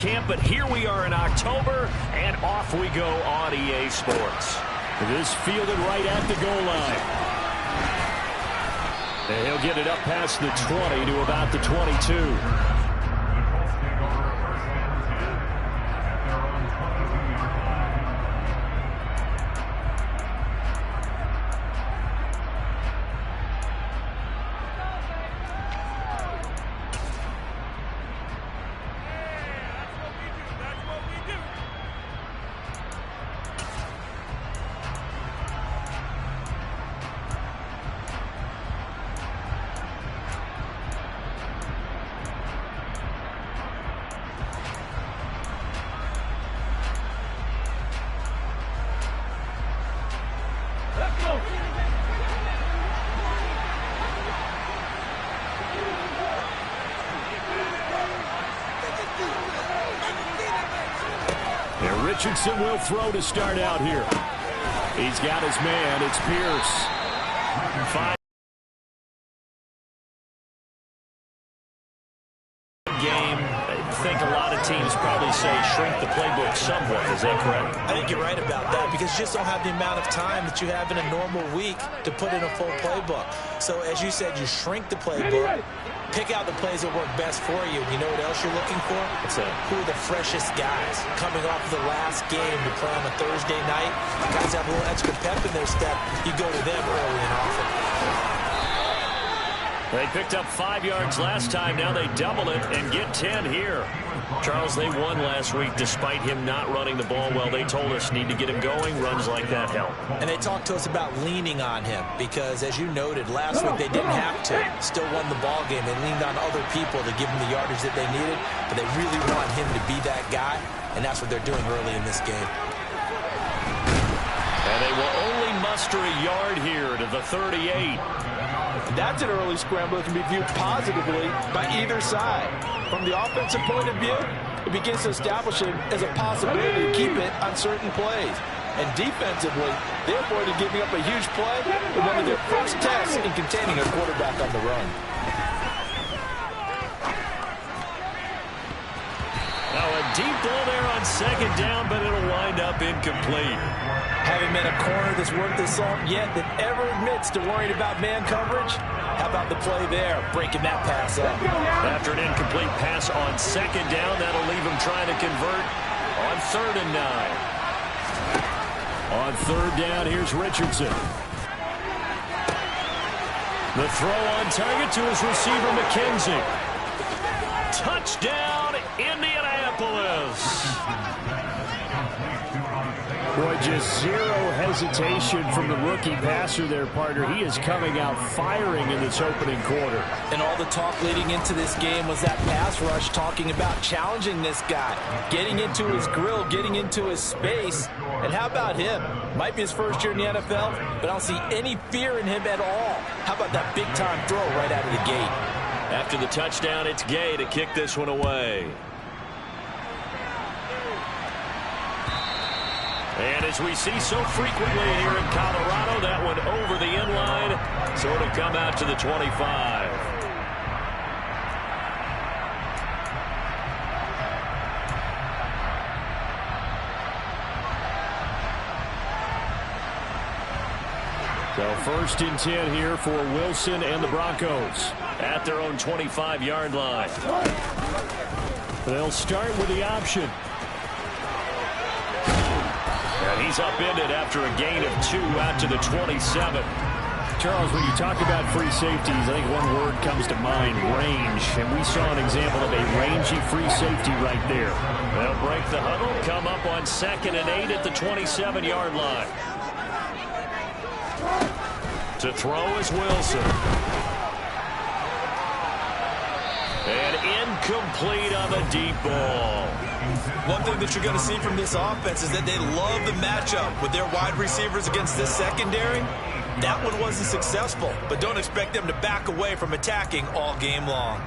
Camp, but here we are in October, and off we go on EA Sports. This fielded right at the goal line. And he'll get it up past the 20 to about the 22. And Richardson will throw to start out here. He's got his man. It's Pierce. 5 game. I think a lot of teams probably say shrink the playbook somewhat. Is that correct? I think you're right about that because you just don't have the amount of time that you have in a normal week to put in a full playbook. So as you said, you shrink the playbook. Pick out the plays that work best for you. You know what else you're looking for? What's that? Who are the freshest guys coming off the last game to play on a Thursday night? Guys have a little extra pep in their step. You go to them early and often. They picked up 5 yards last time. Now they double it and get 10 here. Charles, they won last week despite him not running the ball well. They told us need to get him going. Runs like that help. And they talked to us about leaning on him because, as you noted, last week they didn't have to. Still won the ball game. They leaned on other people to give them the yardage that they needed, but they really want him to be that guy, and that's what they're doing early in this game. And they will only muster a yard here to the 38. That's an early scramble that can be viewed positively by either side. From the offensive point of view, it begins to establish him as a possibility to keep it on certain plays. And defensively, they avoided giving up a huge play in one of their first tests in containing a quarterback on the run. Now a deep ball there on second down, but it'll wind up incomplete. Haven't met a corner that's worth the salt yet that ever admits to worrying about man coverage. How about the play there, breaking that pass up? After an incomplete pass on second down, that'll leave him trying to convert on 3rd and 9. On 3rd down, here's Richardson. The throw on target to his receiver, McKenzie. Touchdown, Indianapolis. Boy, just zero hesitation from the rookie passer there, partner. He is coming out firing in this opening quarter. And all the talk leading into this game was that pass rush talking about challenging this guy, getting into his grill, getting into his space. And how about him? Might be his first year in the NFL, but I don't see any fear in him at all. How about that big-time throw right out of the gate? After the touchdown, it's Gay to kick this one away. And as we see so frequently here in Colorado, that one over the end line, so it'll come out to the 25. So 1st and 10 here for Wilson and the Broncos at their own 25-yard line. They'll start with the option. And he's upended after a gain of 2 out to the 27. Charles, when you talk about free safeties, I think one word comes to mind, range. And we saw an example of a rangy free safety right there. They'll break the huddle, come up on 2nd and 8 at the 27-yard line. To throw is Wilson. And incomplete on the deep ball. One thing that you're going to see from this offense is that they love the matchup with their wide receivers against this secondary. That one wasn't successful, but don't expect them to back away from attacking all game long.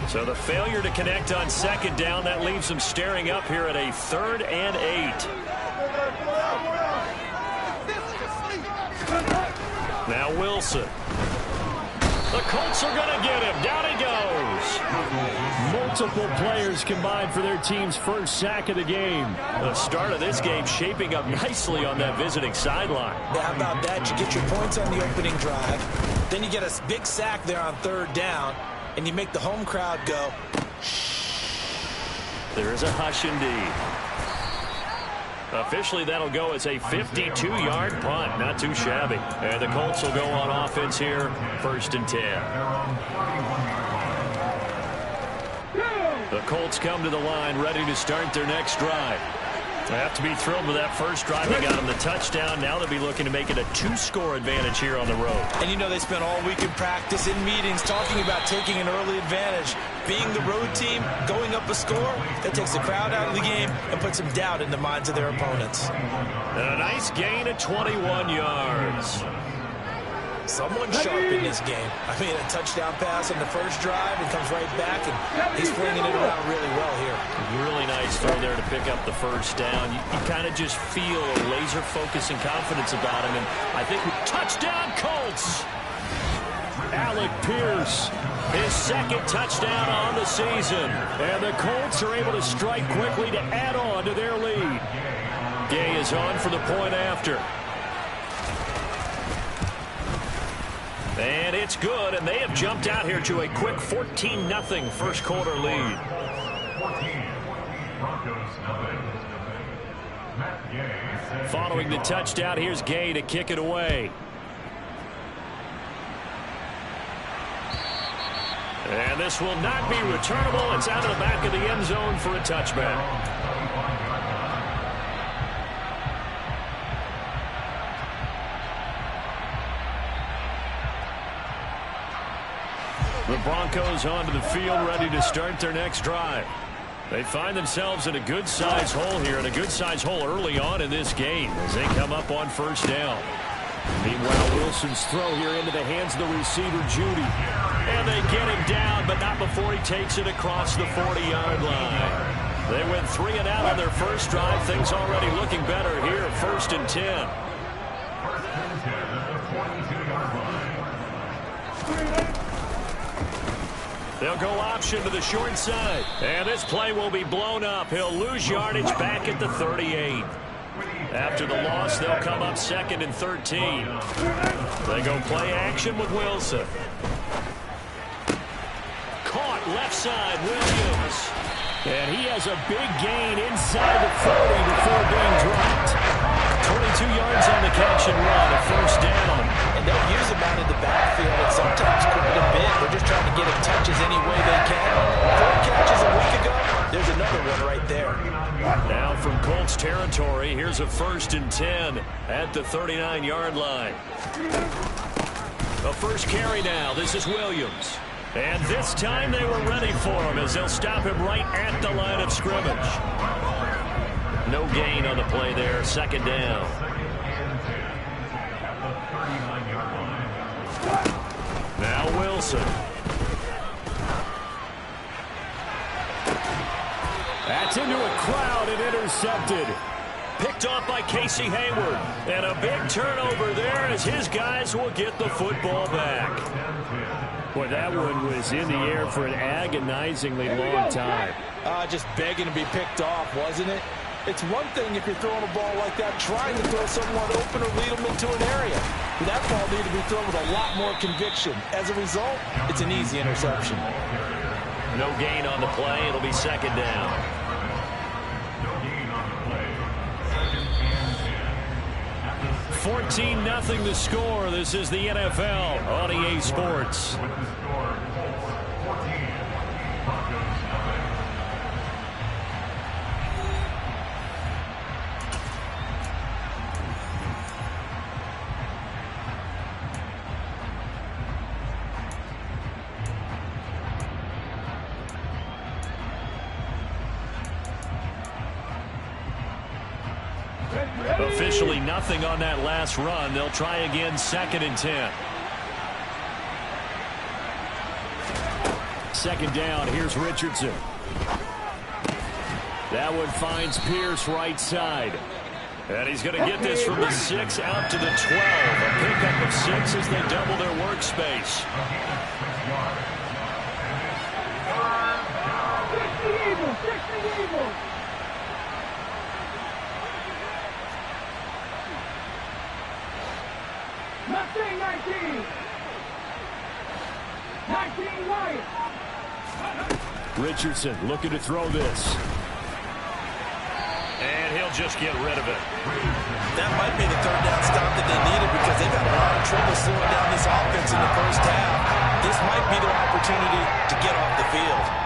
So the failure to connect on 2nd down, that leaves them staring up here at a 3rd and 8. Now Wilson. The Colts are going to get him. Down he goes. Multiple players combined for their team's first sack of the game. The start of this game shaping up nicely on that visiting sideline. Yeah, how about that? You get your points on the opening drive. Then you get a big sack there on third down. And you make the home crowd go. There is a hush indeed. Officially, that'll go as a 52-yard punt. Not too shabby. And the Colts will go on offense here, 1st and 10. The Colts come to the line, ready to start their next drive. They have to be thrilled with that first drive. They got them the touchdown. Now they'll be looking to make it a 2-score advantage here on the road. And you know they spent all week in practice, in meetings, talking about taking an early advantage. Being the road team, going up a score, that takes the crowd out of the game and puts some doubt in the minds of their opponents. And a nice gain of 21 yards. Someone sharp in this game. I mean, a touchdown pass on the first drive and comes right back, and he's flinging it around really well here. Really nice throw there to pick up the first down. You kind of just feel a laser focus and confidence about him, and I think touchdown Colts. Alec Pierce, His second touchdown on the season. and the Colts are able to strike quickly to add on to their lead. Gay is on for the point after. And it's good, and they have jumped out here to a quick 14-0 first quarter lead. Following the touchdown, here's Gay to kick it away. And this will not be returnable. It's out of the back of the end zone for a touchback. The Broncos onto the field, ready to start their next drive. They find themselves in a good-sized hole here, and a good-sized hole early on in this game as they come up on first down. Meanwhile, Wilson's throw here into the hands of the receiver, Judy. And they get him down, but not before he takes it across the 40-yard line. They went 3 and out on their first drive. Things already looking better here, 1st and 10. They'll go option to the short side. And this play will be blown up. He'll lose yardage back at the 38. After the loss, they'll come up 2nd and 13. They go play action with Wilson. Caught left side, Williams. And he has a big gain inside the 40 before being dropped. 22 yards on the catch and run, a first down. And they'll use him out in the backfield and sometimes quite a bit. They're just trying to get him touches any way they can. 4 catches a week ago. There's another one right there. Now from Colts territory, here's a 1st and 10 at the 39-yard line. A first carry now. This is Williams. And this time they were ready for him as they'll stop him right at the line of scrimmage. No gain on the play there. 2nd down. Now Wilson. That's into a crowd and intercepted. Picked off by Casey Hayward. And a big turnover there as his guys will get the football back. Boy, that one was in the air for an agonizingly long time. Just begging to be picked off, wasn't it? It's one thing if you're throwing a ball like that, trying to throw someone open or lead them into an area. But that ball needed to be thrown with a lot more conviction. As a result, it's an easy interception. No gain on the play. It'll be 2nd down. $14-0 the score. This is the NFL on EA Sports. Officially nothing on that last run. They'll try again 2nd and 10. 2nd down. Here's Richardson. That one finds Pierce right side. And he's going to get this from the 6 out to the 12. A pickup of 6 as they double their workspace. Mustang 19. 19 Lions. Richardson looking to throw this. And he'll just get rid of it. That might be the third down stop that they needed because they've had a lot of trouble slowing down this offense in the first half. This might be their opportunity to get off the field.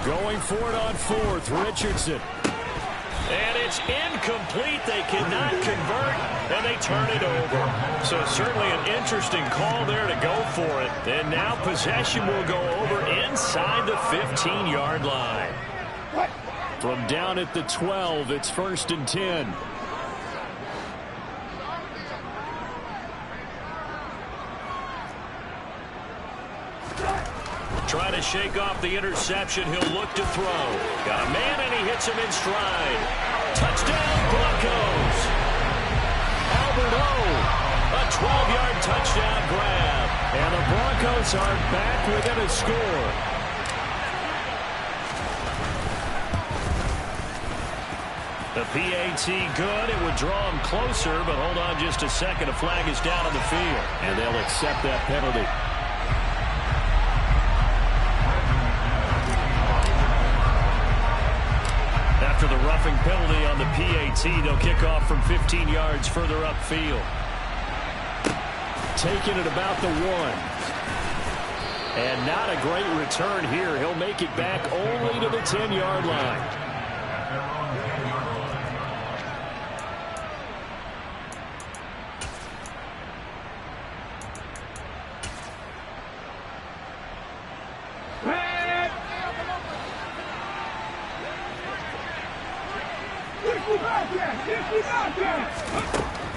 Going for it on 4th, Richardson. And it's incomplete. They cannot convert, and they turn it over. So certainly an interesting call there to go for it. And now possession will go over inside the 15-yard line. From down at the 12, it's 1st and 10. Trying to shake off the interception. He'll look to throw. Got a man, and he hits him in stride. Touchdown, Broncos. Albert O. A 12-yard touchdown grab. And the Broncos are back within a score. The PAT good. It would draw him closer, but hold on just a second. A flag is down on the field. And they'll accept that penalty. After the roughing penalty on the PAT, they'll kick off from 15 yards further upfield. Taking it about the 1. And not a great return here. He'll make it back only to the 10-yard line.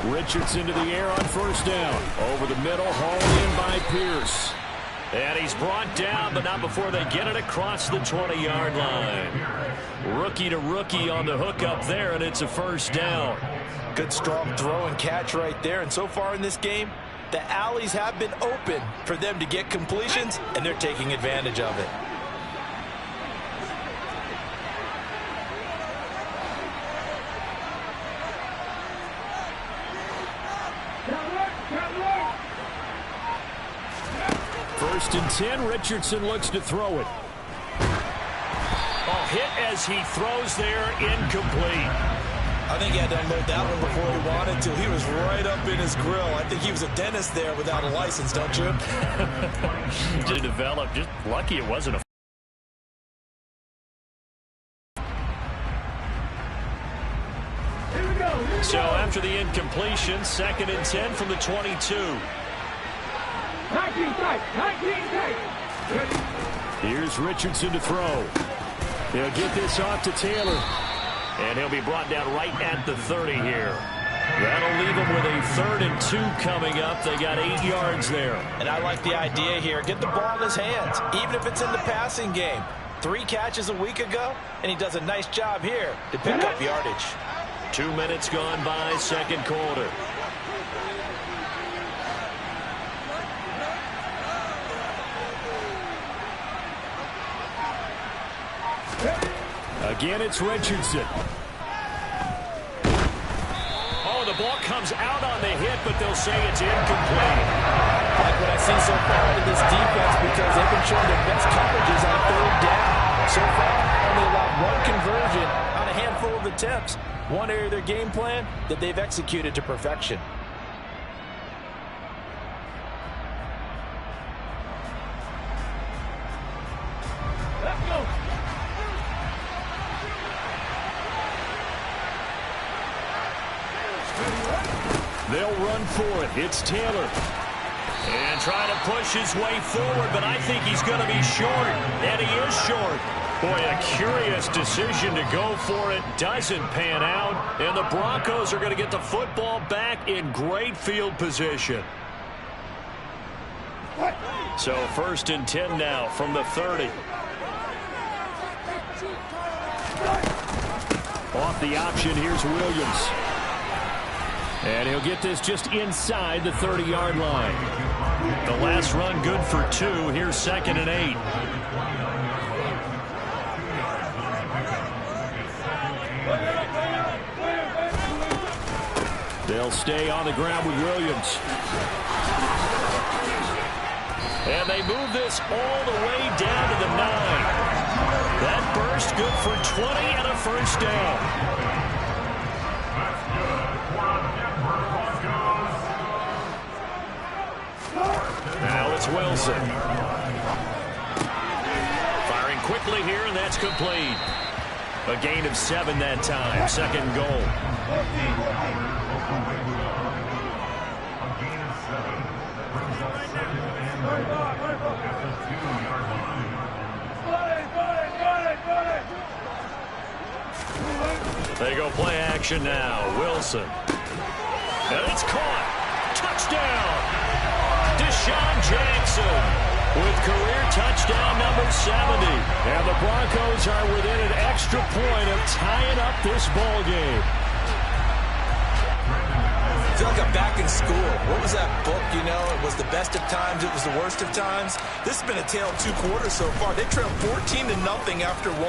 Richardson to the air on 1st down. Over the middle, hauled in by Pierce. And he's brought down, but not before they get it across the 20-yard line. Rookie to rookie on the hook up there, and it's a 1st down. Good strong throw and catch right there. And so far in this game, the alleys have been open for them to get completions, and they're taking advantage of it. First and 10, Richardson looks to throw it. Oh, hit as he throws there, incomplete. I think he had to unload that one before he wanted to. He was right up in his grill. I think he was a dentist there without a license, don't you? To develop, just lucky it wasn't a... So after the incompletion, 2nd and 10 from the 22. 19 tight. Here's Richardson to throw. He'll get this off to Taylor. And he'll be brought down right at the 30 here. That'll leave him with a 3rd and 2 coming up. They got 8 yards there. And I like the idea here. Get the ball in his hands, even if it's in the passing game. 3 catches a week ago, and he does a nice job here to pick up yardage. 2 minutes gone by, 2nd quarter. Again, it's Richardson. Oh, the ball comes out on the hit, but they'll say it's incomplete. I like what I see so far out of this defense because they've been showing their best coverages on 3rd down. So far, only allowed 1 conversion on a handful of attempts. One area of their game plan that they've executed to perfection. They'll run for it. It's Taylor. And trying to push his way forward, but I think he's going to be short. And he is short. Boy, a curious decision to go for it. Doesn't pan out. And the Broncos are going to get the football back in great field position. So 1st and 10 now from the 30. Off the option, here's Williams. And he'll get this just inside the 30-yard line. The last run good for 2. Here's 2nd and 8. They'll stay on the ground with Williams. And they move this all the way down to the 9. That burst good for 20 and a 1st down. Now it's Wilson. Firing quickly here, and that's complete. A gain of 7 that time. 2nd goal. They go play action now. Wilson. And it's caught. Touchdown. Deshaun Jackson with career touchdown number 70. And the Broncos are within an extra point of tying up this ball game. I feel like I'm back in school. What was that book, you know? It was the best of times, it was the worst of times. This has been a tale of 2 quarters so far. They trailed 14-0 after 1.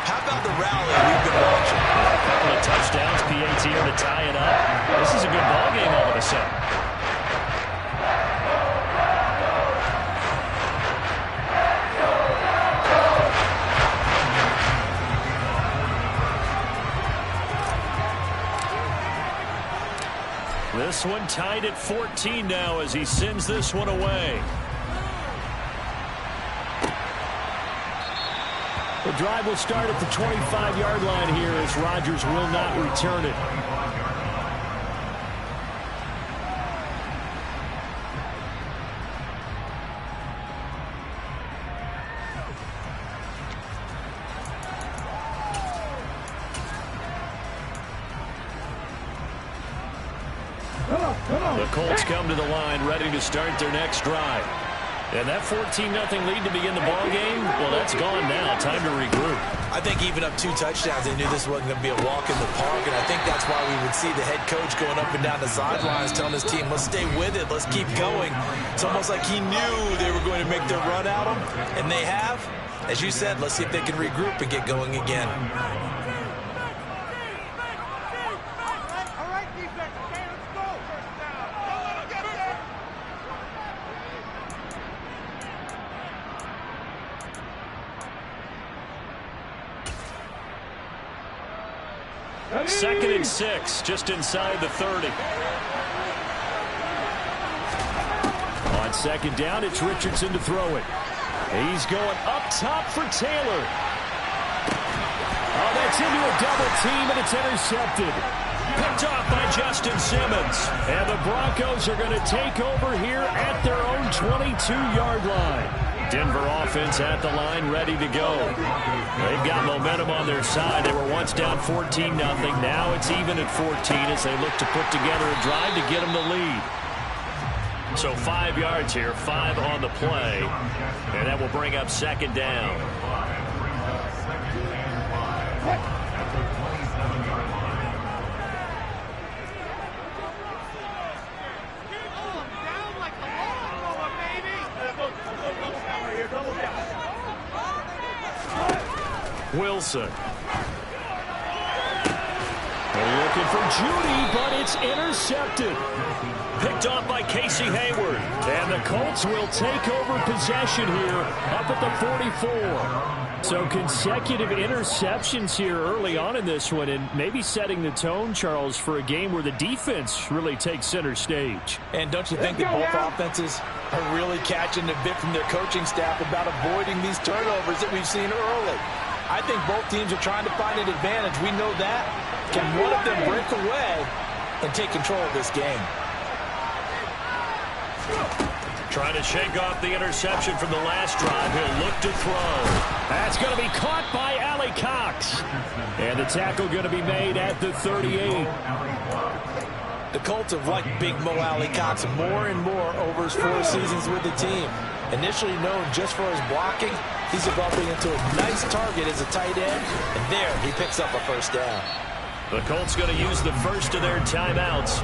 How about the rally we've been watching? A couple of touchdowns, PAT here to tie it up. This is a good ball game all of a sudden. This one tied at 14 now as he sends this one away. The drive will start at the 25-yard line here as Rodgers will not return it. The Colts come to the line ready to start their next drive. And that 14-0 lead to begin the ball game, well, that's gone now. Time to regroup. I think even up 2 touchdowns, they knew this wasn't going to be a walk in the park, and I think that's why we would see the head coach going up and down the sidelines telling his team, let's stay with it, let's keep going. It's almost like he knew they were going to make their run at him, and they have. As you said, let's see if they can regroup and get going again. Second and 6, just inside the 30. On 2nd down, it's Richardson to throw it. He's going up top for Taylor. Oh, that's into a double team, and it's intercepted. Picked off by Justin Simmons. And the Broncos are going to take over here at their own 22-yard line. Denver offense at the line, ready to go. They've got momentum on their side. They were once down 14-0. Now it's even at 14 as they look to put together a drive to get them the lead. So 5 yards here, 5 on the play. And that will bring up 2nd down. Wilson. They're looking for Judy, but it's intercepted. Picked off by Casey Hayward. And the Colts will take over possession here up at the 44. So consecutive interceptions here early on in this one, and maybe setting the tone, Charles, for a game where the defense really takes center stage. And don't you think that both offenses are really catching a bit from their coaching staff about avoiding these turnovers that we've seen early? I think both teams are trying to find an advantage. We know that. Can one of them break away? and take control of this game. Trying to shake off the interception from the last drive. He'll look to throw. That's going to be caught by Allie Cox. And the tackle going to be made at the 38. The Colts have liked Big Mo Allie Cox more and more over his 4 seasons with the team. Initially known just for his blocking, he's developing into a nice target as a tight end. And there, he picks up a first down. The Colts going to use the first of their timeouts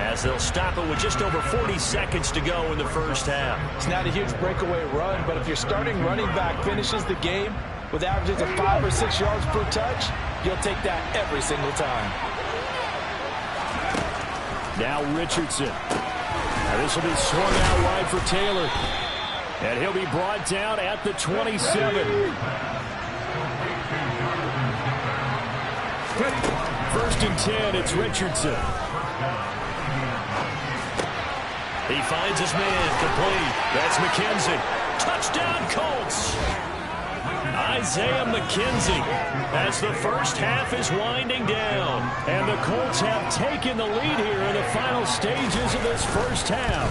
as they'll stop it with just over 40 seconds to go in the first half. It's not a huge breakaway run, but if your starting running back finishes the game with averages of 5 or 6 yards per touch, you'll take that every single time. Now Richardson. Now this will be swung out wide for Taylor. And he'll be brought down at the 27. First and 10, it's Richardson. He finds his man complete. That's McKenzie. Touchdown Colts. Isaiah McKenzie as the first half is winding down. And the Colts have taken the lead here in the final stages of this first half.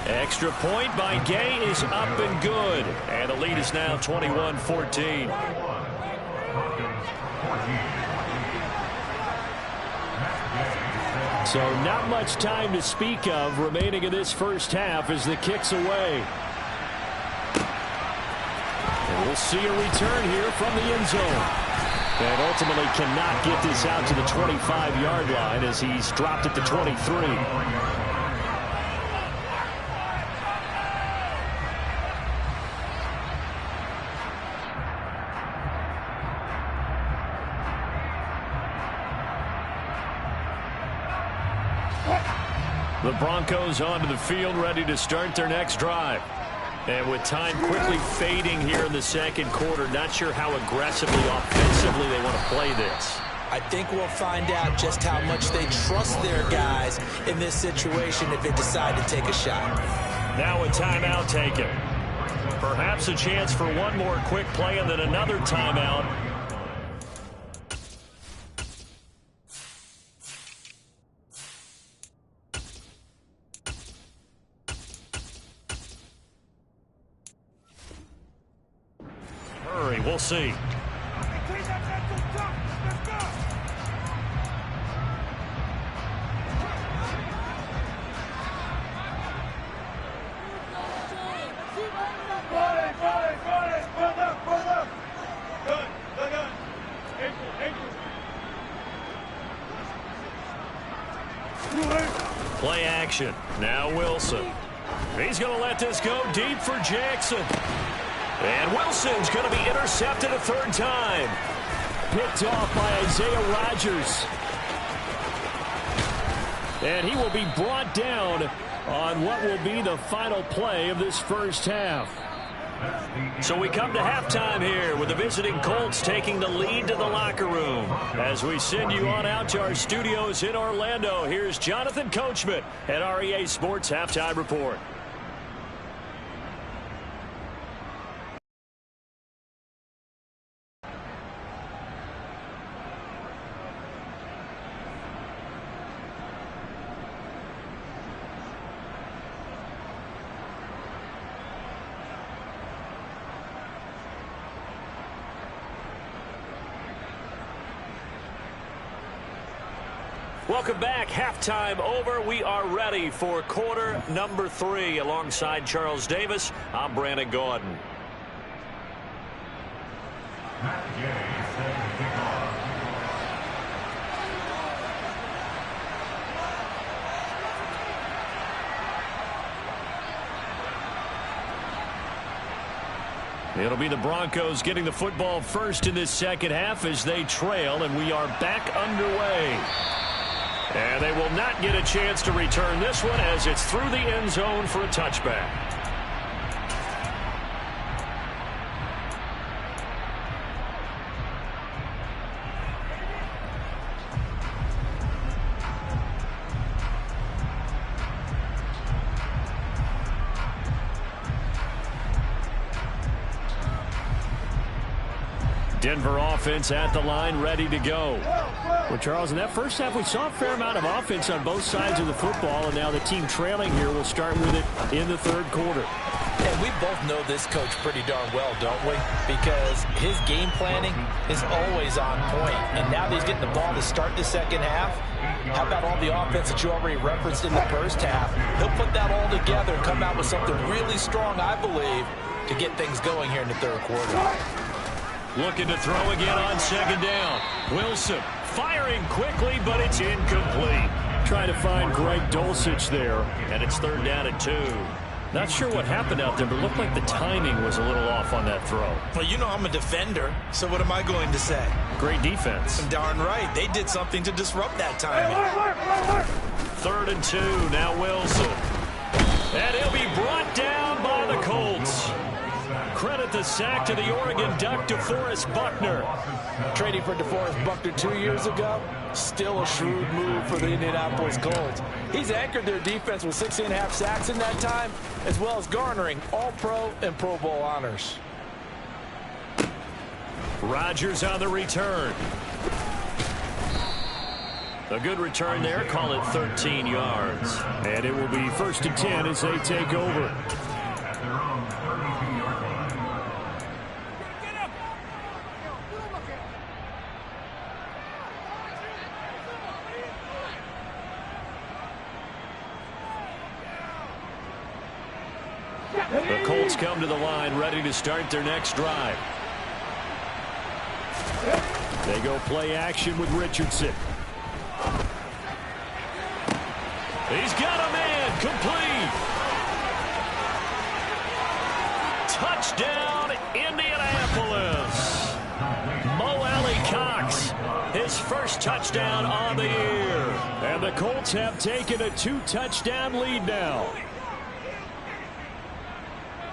Extra point by Gay is up and good. And the lead is now 21-14. So not much time to speak of remaining in this first half as the kick's away. And we'll see a return here from the end zone. And ultimately cannot get this out to the 25-yard line as he's dropped at the 23. The Broncos onto the field, ready to start their next drive. And with time quickly fading here in the second quarter, not sure how aggressively, offensively they want to play this. I think we'll find out just how much they trust their guys in this situation if they decide to take a shot. Now a timeout taken. Perhaps a chance for one more quick play and then another timeout. We'll see. Play action. Now Wilson. He's going to let this go deep for Jackson. And Wilson's going to be intercepted a third time. Picked off by Isaiah Rodgers. And he will be brought down on what will be the final play of this first half. So we come to halftime here with the visiting Colts taking the lead to the locker room. As we send you on out to our studios in Orlando, here's Jonathan Coachman at REA Sports Halftime Report. Welcome back. Halftime over. We are ready for quarter number 3. Alongside Charles Davis, I'm Brandon Gordon. It'll be the Broncos getting the football first in this second half as they trail, and we are back underway. And they will not get a chance to return this one as it's through the end zone for a touchback. Denver offense at the line, ready to go. Well, Charles, in that first half, we saw a fair amount of offense on both sides of the football, and now the team trailing here will start with it in the third quarter. And we both know this coach pretty darn well, don't we? Because his game planning is always on point. And now that he's getting the ball to start the second half, how about all the offense that you already referenced in the first half? He'll put that all together and come out with something really strong, I believe, to get things going here in the third quarter. Looking to throw again on second down. Wilson firing quickly, but it's incomplete. Trying to find Greg Dulcich there. And it's third down and 2. Not sure what happened out there, but it looked like the timing was a little off on that throw. Well, you know I'm a defender, so what am I going to say? Great defense. Darn right. They did something to disrupt that timing. Third and 2. Now Wilson. And he'll be brought down by the Colts. Credit the sack to the Oregon Duck, DeForest Buckner. Trading for DeForest Buckner 2 years ago, still a shrewd move for the Indianapolis Colts. He's anchored their defense with 16.5 sacks in that time, as well as garnering All-Pro and Pro Bowl honors. Rodgers on the return. A good return there. Call it 13 yards. And it will be first and 10 as they take over. The Colts come to the line ready to start their next drive. They go play action with Richardson. He's got a man complete. Touchdown, Indianapolis. Mo Alley-Cox, his first touchdown on the year. And the Colts have taken a 2-touchdown lead now.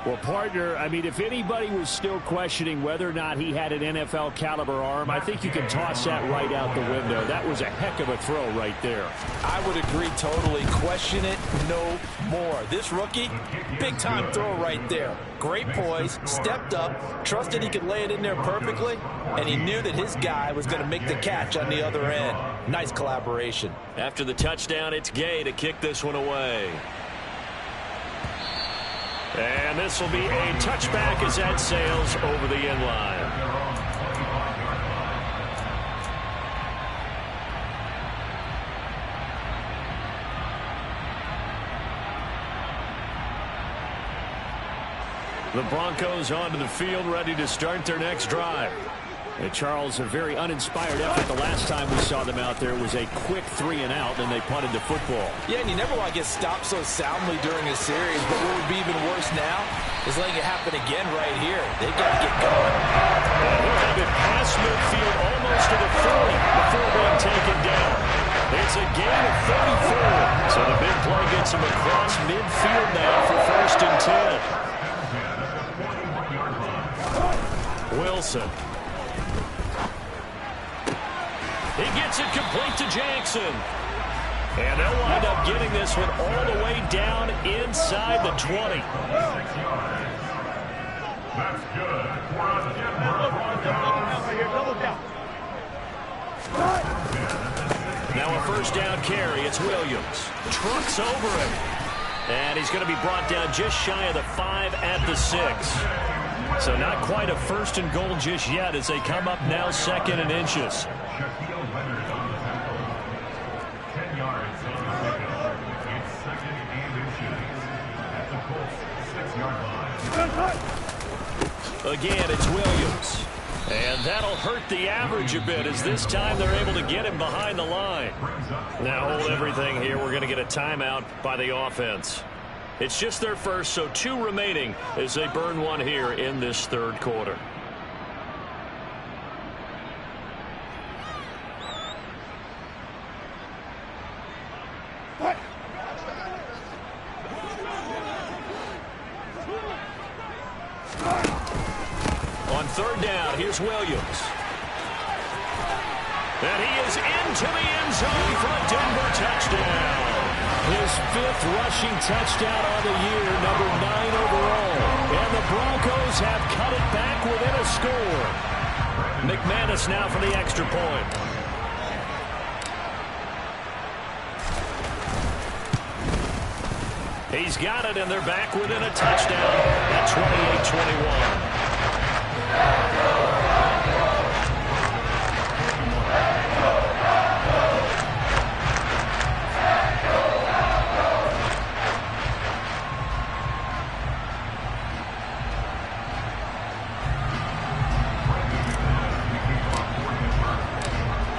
Well, partner, I mean, if anybody was still questioning whether or not he had an NFL caliber arm, I think you can toss that right out the window. That was a heck of a throw right there. I would agree totally. Question it no more. This rookie, big-time throw right there. Great poise, stepped up, trusted he could lay it in there perfectly, and he knew that his guy was going to make the catch on the other end. Nice collaboration. After the touchdown, it's Gay to kick this one away. And this will be a touchback as that sails over the end line. The Broncos onto the field ready to start their next drive. And Charles, a very uninspired effort. The last time we saw them out there was a quick 3-and-out, and they punted the football. Yeah, and you never want to get stopped so soundly during a series, but what would be even worse now is letting it happen again right here. They've got to get going. They'll have it past midfield almost to the 40 before being taken down. It's a gain of 34. So the big play gets him across midfield now for first and 10. Wilson. He gets it complete to Jackson. And they'll wind up getting this one all the way down inside the 20. That's good. Now a first down carry. It's Williams. Trucks over him. And he's going to be brought down just shy of the 5 at the 6. So not quite a first and goal just yet as they come up now second and inches. Again, it's Williams. And that'll hurt the average a bit as this time they're able to get him behind the line. Now hold everything here. We're going to get a timeout by the offense. It's just their first, so 2 remaining as they burn one here in this third quarter. On third down, here's Williams. And he is into the end zone for a Denver touchdown. His 5th rushing touchdown on the year, number 9 overall. And the Broncos have cut it back within a score. McManus now for the extra point. He's got it, and they're back within a touchdown at 28-21.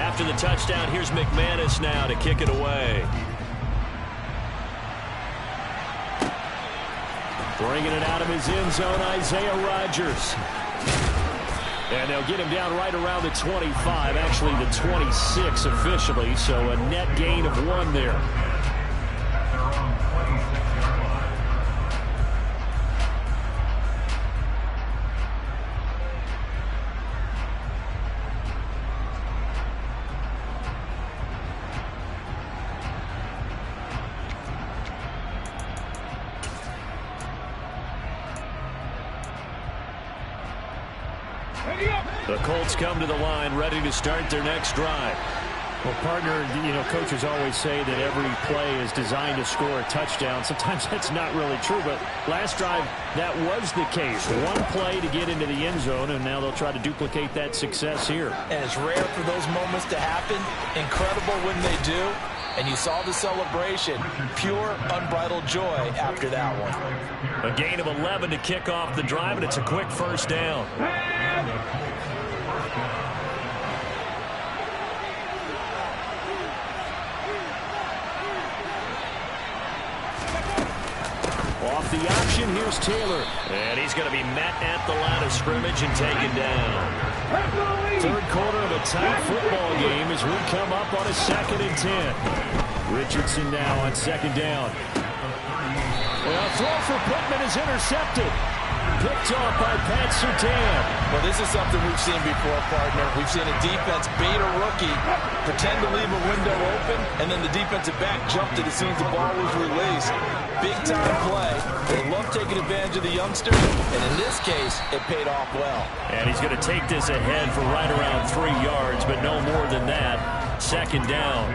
After the touchdown, here's McManus now to kick it away. Bringing it out of his end zone, Isaiah Rodgers. And they'll get him down right around the 25, actually the 26 officially, so a net gain of 1 there. The Colts come to the line, ready to start their next drive. Well, partner, coaches always say that every play is designed to score a touchdown. Sometimes that's not really true, but last drive, that was the case. One play to get into the end zone, and now they'll try to duplicate that success here. And it's rare for those moments to happen. Incredible when they do. And you saw the celebration. Pure, unbridled joy after that one. A gain of 11 to kick off the drive, and it's a quick first down. Off the option, here's Taylor. And he's going to be met at the line of scrimmage and taken down. Third quarter of a tight football game as we come up on a 2nd and 10. Richardson now on 2nd down. Well, throw for Pittman is intercepted. Picked off by Pat Surtain. Well, this is something we've seen before, partner. We've seen a defense bait a rookie, pretend to leave a window open, and then the defensive back jumped it as soon as the ball was released. Big-time play. They love taking advantage of the youngster, and in this case, it paid off well. And he's going to take this ahead for right around 3 yards, but no more than that. 2nd down.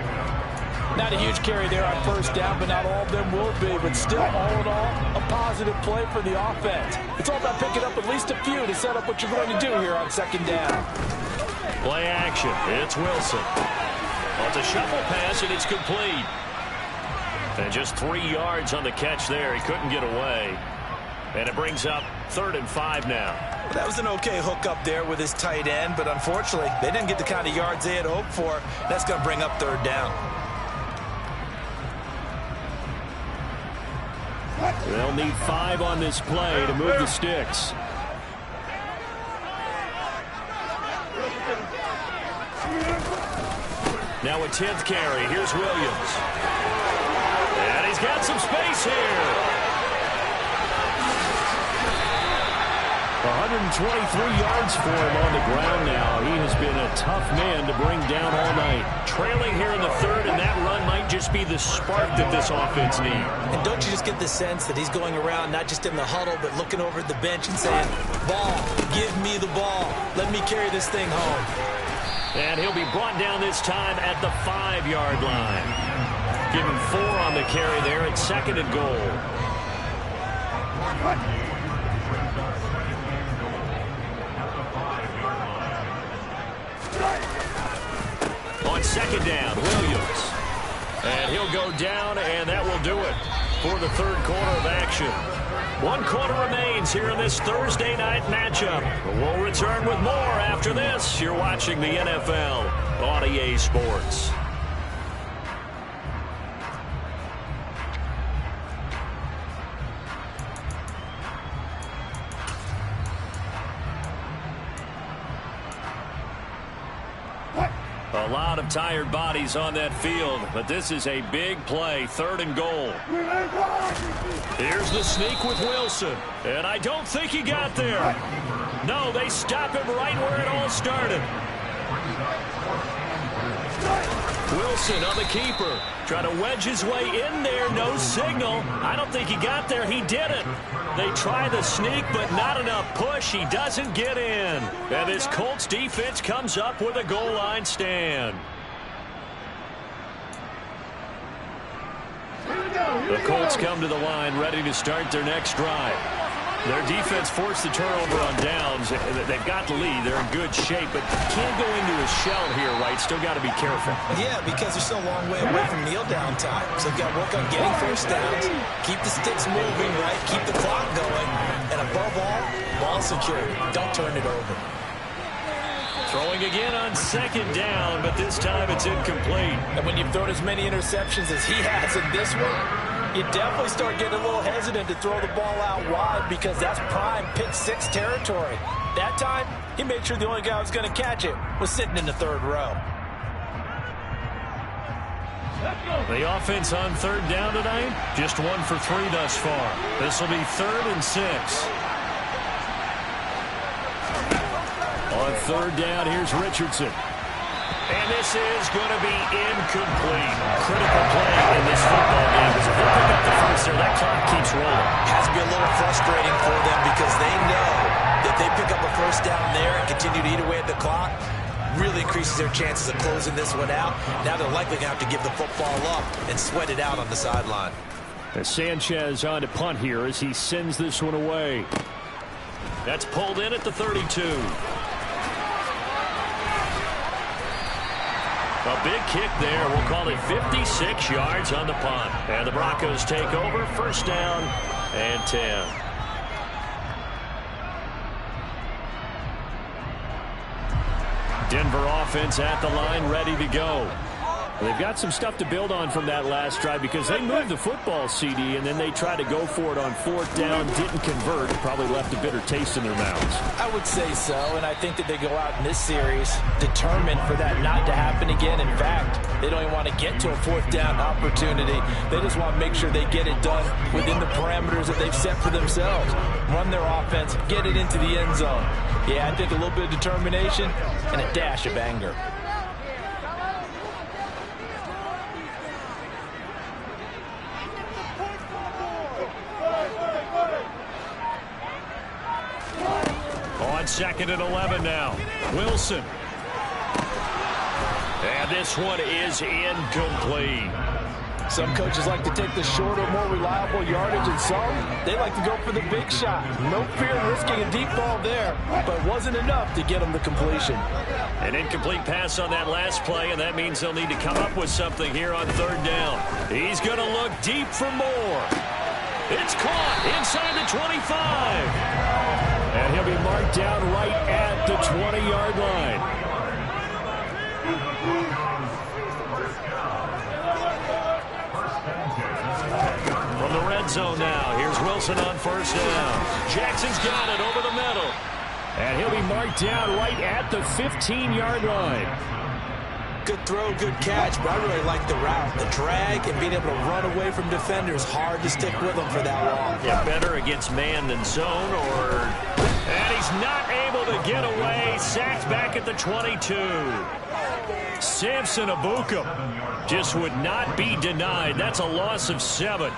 Not a huge carry there on first down, but not all of them will be. But still, all in all, a positive play for the offense. It's all about picking up at least a few to set up what you're going to do here on 2nd down. Play action. It's Wilson. Well, it's a shuffle pass, and it's complete. And just 3 yards on the catch there. He couldn't get away. And it brings up 3rd and 5 now. Well, that was an okay hook up there with his tight end, but unfortunately, they didn't get the kind of yards they had hoped for. That's going to bring up 3rd down. They'll need 5 on this play to move the sticks. Now a 10th carry. Here's Williams. And he's got some space here. 123 yards for him on the ground now. He has been a tough man to bring down all night. Trailing here in the 3rd, and that run might just be the spark that this offense needs. And don't you just get the sense that he's going around not just in the huddle, but looking over at the bench and saying, ball, give me the ball. Let me carry this thing home. And he'll be brought down this time at the 5-yard line. Give him 4 on the carry there at 2nd and goal. On 2nd down, Williams. And he'll go down, and that will do it for the 3rd quarter of action. 1 quarter remains here in this Thursday night matchup. We'll return with more after this. You're watching the NFL on EA Sports. A lot of tired bodies on that field, but this is a big play, 3rd and goal. Here's the sneak with Wilson, and I don't think he got there. No, they stop him right where it all started. Wilson on the keeper, trying to wedge his way in there, no signal. I don't think he got there, he didn't. They try the sneak, but not enough push. He doesn't get in. And this Colts defense comes up with a goal line stand. Here we go. The Colts come to the line ready to start their next drive. Their defense forced the turnover on downs. They've got the lead. They're in good shape, but can't go into a shell here, right? Still got to be careful. Yeah, because they're still a long way away from kneel down time. So they've got to work on getting first downs, keep the sticks moving, right? Keep the clock going. And above all, ball security. Don't turn it over. Throwing again on second down, but this time it's incomplete. And when you've thrown as many interceptions as he has in this one, you definitely start getting a little hesitant to throw the ball out wide because that's prime pick six territory. That time, he made sure the only guy who was going to catch it was sitting in the third row. The offense on third down tonight, just 1 for 3 thus far. This will be 3rd and 6. On third down, here's Richardson. And this is going to be incomplete. Critical play in this football game because if they pick up the first there, that clock keeps rolling. Has to be a little frustrating for them because they know that they pick up a first down there and continue to eat away at the clock, really increases their chances of closing this one out. Now they're likely going to have to give the football up and sweat it out on the sideline. Sanchez on to punt here as he sends this one away. That's pulled in at the 32. A big kick there. We'll call it 56 yards on the punt. And the Broncos take over. First down and 10. Denver offense at the line, ready to go. They've got some stuff to build on from that last drive because they moved the football, CD, and then they tried to go for it on fourth down, didn't convert, probably left a bitter taste in their mouths. I would say so, and I think that they go out in this series determined for that not to happen again. In fact, they don't even want to get to a fourth down opportunity. They just want to make sure they get it done within the parameters that they've set for themselves. Run their offense, get it into the end zone. Yeah, I think a little bit of determination and a dash of anger. On 2nd and 11 now. Wilson. And this one is incomplete. Some coaches like to take the shorter, more reliable yardage, and some, they like to go for the big shot. No fear of risking a deep ball there, but it wasn't enough to get them the completion. An incomplete pass on that last play, and that means they'll need to come up with something here on third down. He's going to look deep for more. It's caught inside the 25. And he'll be marked down right at the 20-yard line. From the red zone now, here's Wilson on first down. Jackson's got it over the middle. And he'll be marked down right at the 15-yard line. Good throw, good catch, but I really like the route. The drag and being able to run away from defenders, hard to stick with them for that long. Yeah, better against man than zone, or... And he's not able to get away. Sacked back at the 22. Samson Abuka just would not be denied. That's a loss of 7.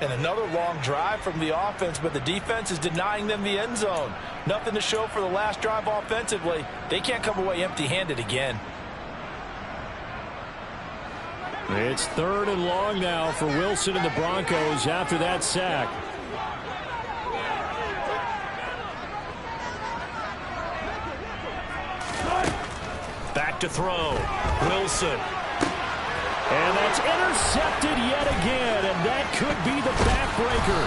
And another long drive from the offense, but the defense is denying them the end zone. Nothing to show for the last drive offensively. They can't come away empty-handed again. It's 3rd and long now for Wilson and the Broncos after that sack. Back to throw. Wilson. And that's intercepted yet again, and that could be the backbreaker.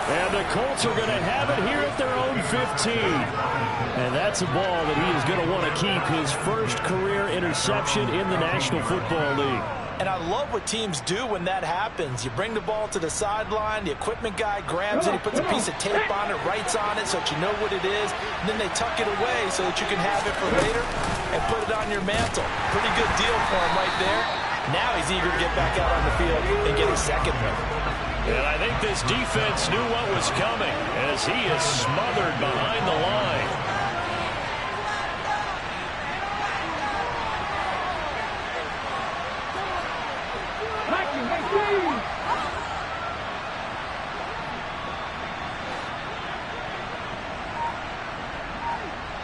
And the Colts are going to have it here at their own 15. And that's a ball that he is going to want to keep, his first career interception in the National Football League. And I love what teams do when that happens. You bring the ball to the sideline, the equipment guy grabs it, he puts a piece of tape on it, writes on it so that you know what it is, and then they tuck it away so that you can have it for later and put it on your mantle. Pretty good deal for him right there. Now he's eager to get back out on the field and get a second one. And I think this defense knew what was coming as he is smothered behind the line.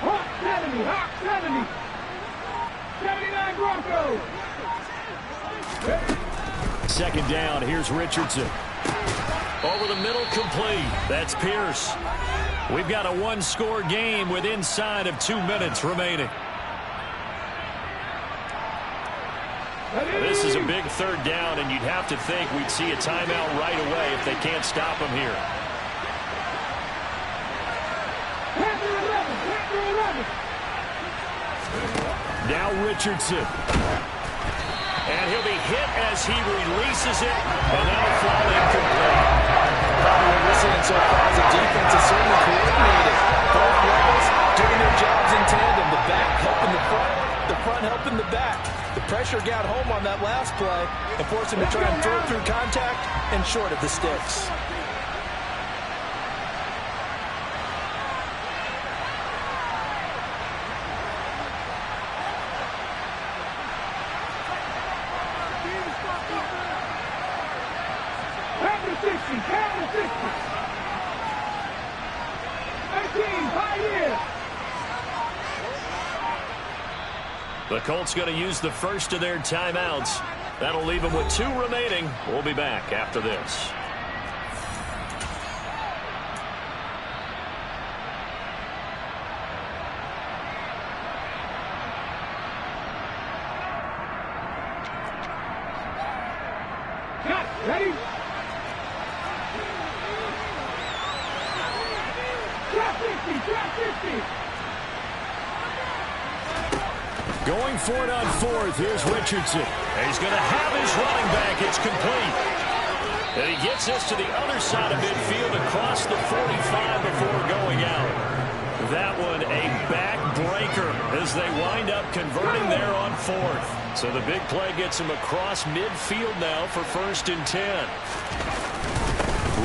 Hawk 70. 79 Broncos. second down. Here's Richardson. Over the middle, complete. That's Pierce. We've got a one-score game with inside of 2 minutes remaining. This is a big third down, and you'd have to think we'd see a timeout right away if they can't stop him here. Now Richardson. And he'll be hit as he releases it, and that'll fall incomplete. What we're listening so far as the defense is certainly coordinated. Both levels doing their jobs in tandem. The back helping the front helping the back. The pressure got home on that last play and forced him to try and throw through contact and short of the sticks. The Colts going to use the first of their timeouts. That'll leave them with 2 remaining. We'll be back after this. Ready? Drop 50. Going for it on fourth. Here's Richardson. And he's going to have his running back. It's complete. And he gets us to the other side of midfield across the 45 before going out. That one a backbreaker as they wind up converting there on fourth. So the big play gets him across midfield now for 1st and 10.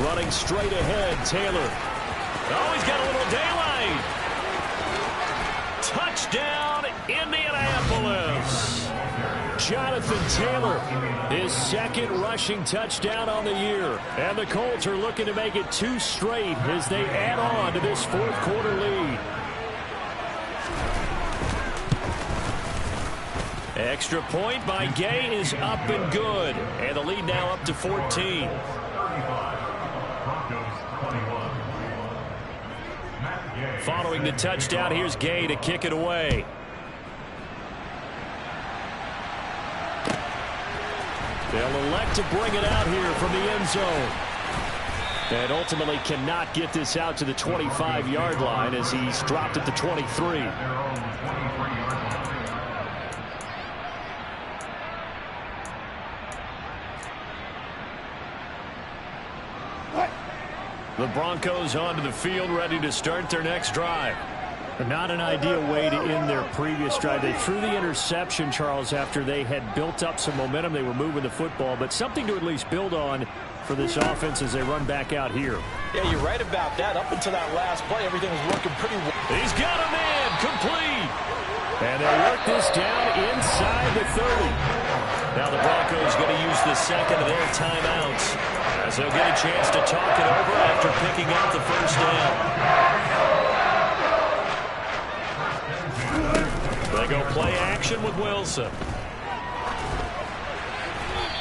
Running straight ahead, Taylor. Oh, he's got a little daylight. Touchdown, Indianapolis. Jonathan Taylor, his 2nd rushing touchdown on the year. And the Colts are looking to make it 2 straight as they add on to this 4th quarter lead. Extra point by Gay is up and good. And the lead now up to 14. Following the touchdown, here's Gay to kick it away. They'll elect to bring it out here from the end zone. And ultimately cannot get this out to the 25-yard line as he's dropped at the 23. The Broncos onto the field, ready to start their next drive. Not an ideal way to end their previous drive. They threw the interception, Charles, after they had built up some momentum. They were moving the football, but something to at least build on for this offense as they run back out here. Yeah, you're right about that. Up until that last play, everything was working pretty well. He's got a man, complete. And they work this down inside the 30. Now the Broncos going to use the second of their timeouts as they'll get a chance to talk it over after picking up the first down. They go play action with Wilson.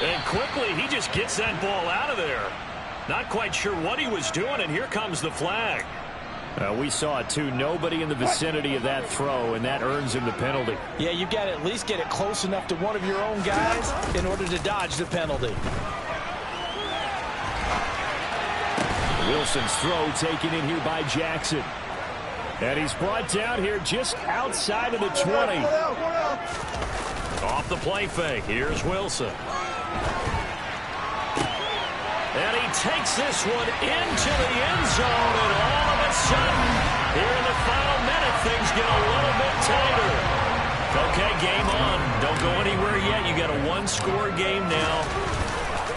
And quickly, he just gets that ball out of there. Not quite sure what he was doing, and here comes the flag. We saw it, too. Nobody in the vicinity of that throw, and that earns him the penalty. Yeah, you've got to at least get it close enough to one of your own guys in order to dodge the penalty. Wilson's throw taken in here by Jackson. And he's brought down here just outside of the 20. Off the play fake, here's Wilson. And he takes this one into the end zone, and all of a sudden, here in the final minute, things get a little bit tighter. Okay, game on. Don't go anywhere yet. You got a one-score game now.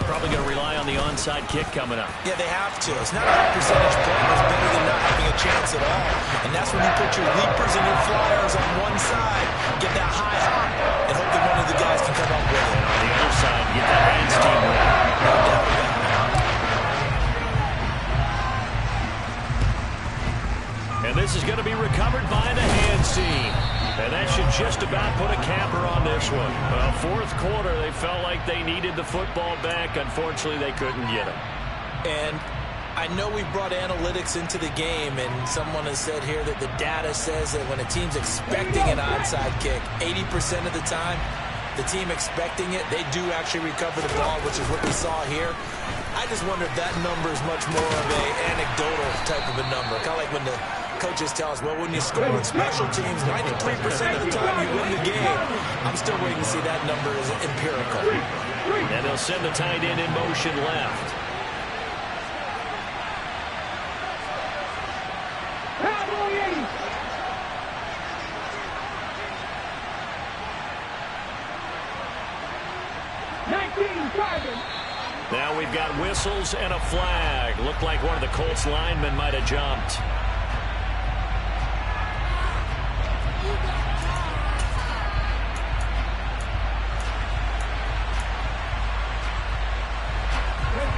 Probably going to rely on the onside kick coming up. Yeah, they have to. It's not a high percentage play, but it's better than not having a chance at all. And that's when you put your leapers and your flyers on one side, get that high hop, and hope that one of the guys can come up with it. On the other side, get that hands team ready. No doubt about it. And this is going to be recovered by the hands team. And that should just about put a capper on this one. Well, fourth quarter, they felt like they needed the football back. Unfortunately, they couldn't get it. And I know we brought analytics into the game, and someone has said here that the data says that when a team's expecting an onside kick, 80% of the time, the team expecting it, they do actually recover the ball, which is what we saw here. I just wonder if that number is much more of a anecdotal type of a number. Kind of like when the coaches tell us, well, when you score on special teams, 93% of the time you win the game. I'm still waiting to see that number is empirical. And they'll send the tight end in motion left. Now we've got whistles and a flag. Looked like one of the Colts linemen might have jumped.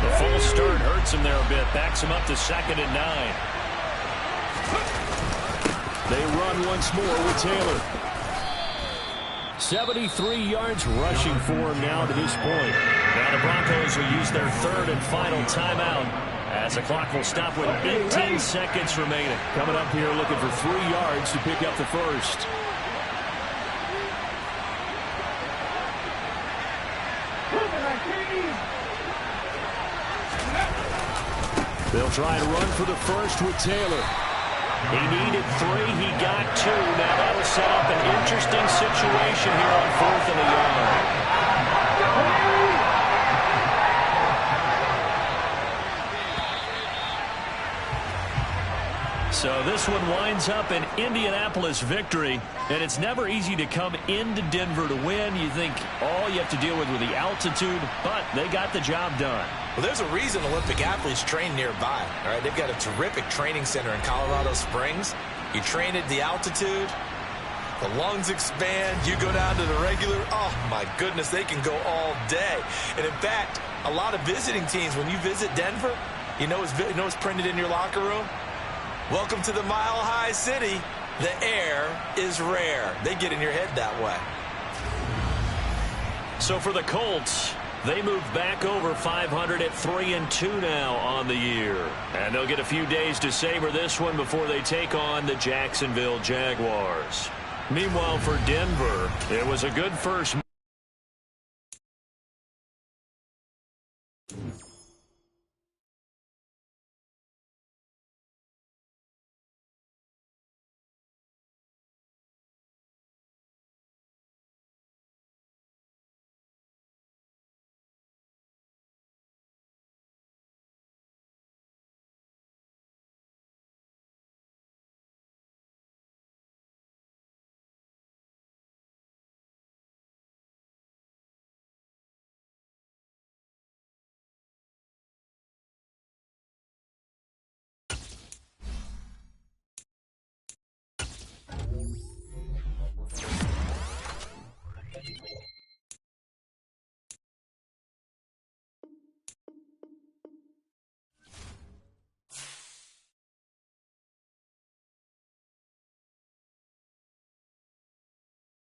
The full start hurts him there a bit. Backs him up to 2nd and 9. They run once more with Taylor. 73 yards rushing for him now to this point. Now the Broncos will use their 3rd and final timeout as the clock will stop with 18 seconds remaining. Coming up here looking for 3 yards to pick up the first. They'll try and run for the first with Taylor. He needed 3. He got 2. Now that'll set up an interesting situation here on 4th and a yard. So this one winds up an Indianapolis victory, and it's never easy to come into Denver to win. You think all you have to deal with the altitude, but they got the job done. Well, there's a reason Olympic athletes train nearby. All right, they've got a terrific training center in Colorado Springs. You train at the altitude, the lungs expand, you go down to the regular. Oh, my goodness, they can go all day. And, in fact, a lot of visiting teams, when you visit Denver, you know it's printed in your locker room? Welcome to the Mile High City. The air is rare. They get in your head that way. So for the Colts, they move back over 500 at 3-2 now on the year. And they'll get a few days to savor this one before they take on the Jacksonville Jaguars. Meanwhile, for Denver, it was a good first